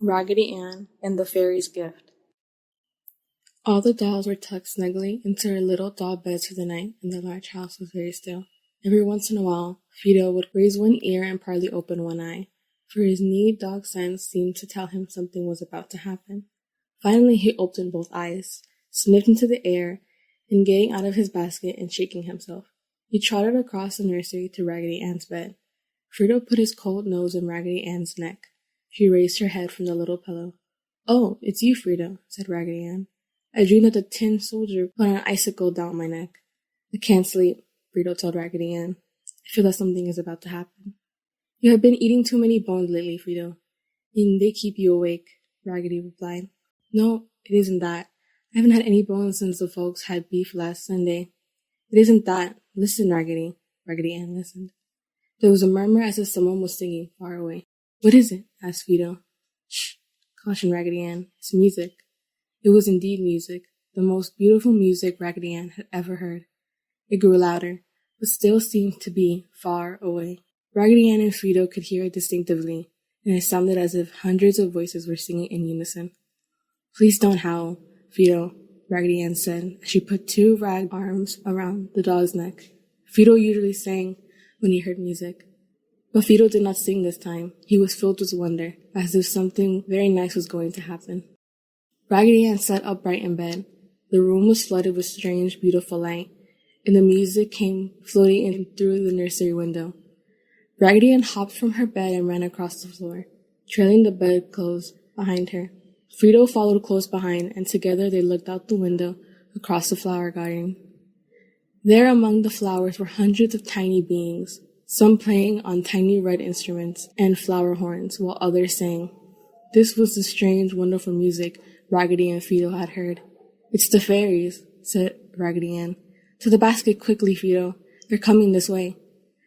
Raggedy Ann and the Fairies' Gift. All the dolls were tucked snugly into their little doll beds for the night, and the large house was very still. Every once in a while, Fido would raise one ear and partly open one eye, for his neat dog sense seemed to tell him something was about to happen. Finally, he opened both eyes, sniffed into the air, and getting out of his basket and shaking himself, he trotted across the nursery to Raggedy Ann's bed. Fido put his cold nose in Raggedy Ann's neck. She raised her head from the little pillow. "Oh, it's you, Fido," said Raggedy Ann. "I dreamed that the tin soldier put an icicle down my neck." "I can't sleep," Fido told Raggedy Ann. "I feel that something is about to happen." "You have been eating too many bones lately, Fido, and they keep you awake," Raggedy replied. "No, it isn't that. I haven't had any bones since the folks had beef last Sunday." "It isn't that. Listen, Raggedy." Raggedy Ann listened. There was a murmur as if someone was singing far away. "What is it?" asked Fido. "Shh," cautioned Raggedy Ann. "It's music." It was indeed music, the most beautiful music Raggedy Ann had ever heard. It grew louder, but still seemed to be far away. Raggedy Ann and Fido could hear it distinctively, and it sounded as if hundreds of voices were singing in unison. "Please don't howl, Fido," Raggedy Ann said, as she put two rag arms around the dog's neck. Fido usually sang when he heard music. But Fido did not sing this time. He was filled with wonder, as if something very nice was going to happen. Raggedy Ann sat upright in bed. The room was flooded with strange, beautiful light, and the music came floating in through the nursery window. Raggedy Ann hopped from her bed and ran across the floor, trailing the bedclothes behind her. Fido followed close behind, and together they looked out the window across the flower garden. There among the flowers were hundreds of tiny beings, some playing on tiny red instruments and flower horns, while others sang. This was the strange, wonderful music Raggedy and Fido had heard. "It's the fairies," said Raggedy Ann. "To the basket quickly, Fido. They're coming this way."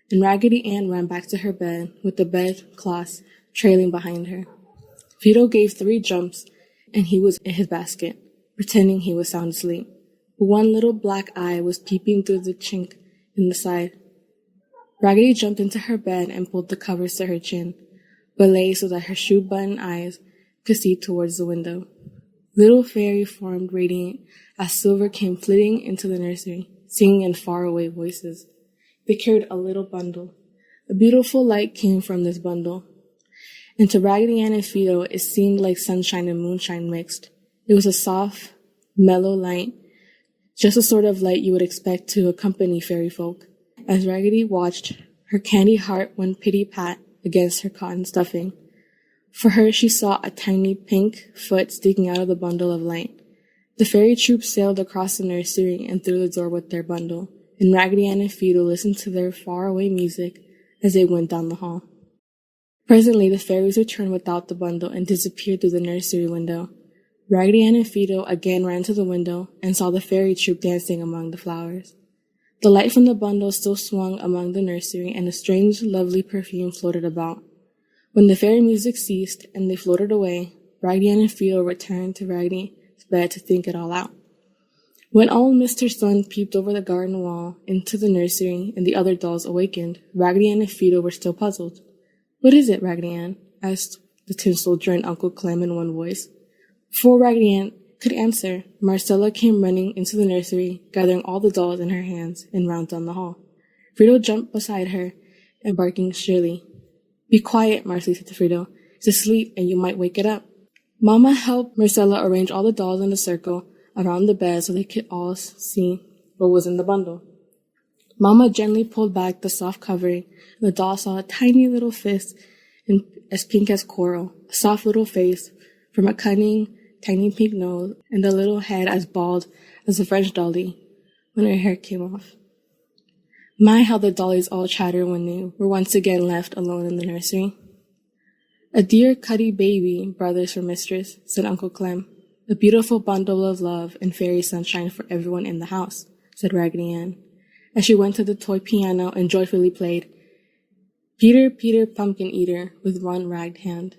And Raggedy Ann ran back to her bed with the bedclothes trailing behind her. Fido gave 3 jumps, and he was in his basket, pretending he was sound asleep. But one little black eye was peeping through the chink in the side. Raggedy jumped into her bed and pulled the covers to her chin, but lay so that her shoe-button eyes could see towards the window. Little fairy formed radiant as silver came flitting into the nursery, singing in far-away voices. They carried a little bundle. A beautiful light came from this bundle, and to Raggedy Ann and Fido it seemed like sunshine and moonshine mixed. It was a soft, mellow light, just the sort of light you would expect to accompany fairy folk. As Raggedy watched, her candy heart went pity-pat against her cotton stuffing. For her, she saw a tiny pink foot sticking out of the bundle of light. The fairy troop sailed across the nursery and through the door with their bundle, and Raggedy Ann and Fido listened to their far-away music as they went down the hall. Presently, the fairies returned without the bundle and disappeared through the nursery window. Raggedy Ann and Fido again ran to the window and saw the fairy troop dancing among the flowers. The light from the bundle still swung among the nursery, and a strange, lovely perfume floated about. When the fairy music ceased and they floated away, Raggedy Ann and Fido returned to Raggedy's bed to think it all out. When old Mr. Sun peeped over the garden wall into the nursery and the other dolls awakened, Raggedy Ann and Fido were still puzzled. "What is it, Raggedy Ann?" asked the Tin Soldier and Uncle Clem in one voice. Before Raggedy Ann could answer, Marcella came running into the nursery, gathering all the dolls in her hands, and ran down the hall. Fido jumped beside her and barking shrilly. "Be quiet," Marcy said to Fido. "It's asleep, and you might wake it up." Mama helped Marcella arrange all the dolls in a circle around the bed so they could all see what was in the bundle. Mama gently pulled back the soft covering, and the doll saw a tiny little fist as pink as coral, a soft little face from a cunning, tiny pink nose, and a little head as bald as a French dolly when her hair came off. My, how the dollies all chattered when they were once again left alone in the nursery. "A dear cuddy baby, brothers for mistress," said Uncle Clem. "A beautiful bundle of love and fairy sunshine for everyone in the house," said Raggedy Ann, as she went to the toy piano and joyfully played "Peter, Peter, Pumpkin Eater" with one ragged hand.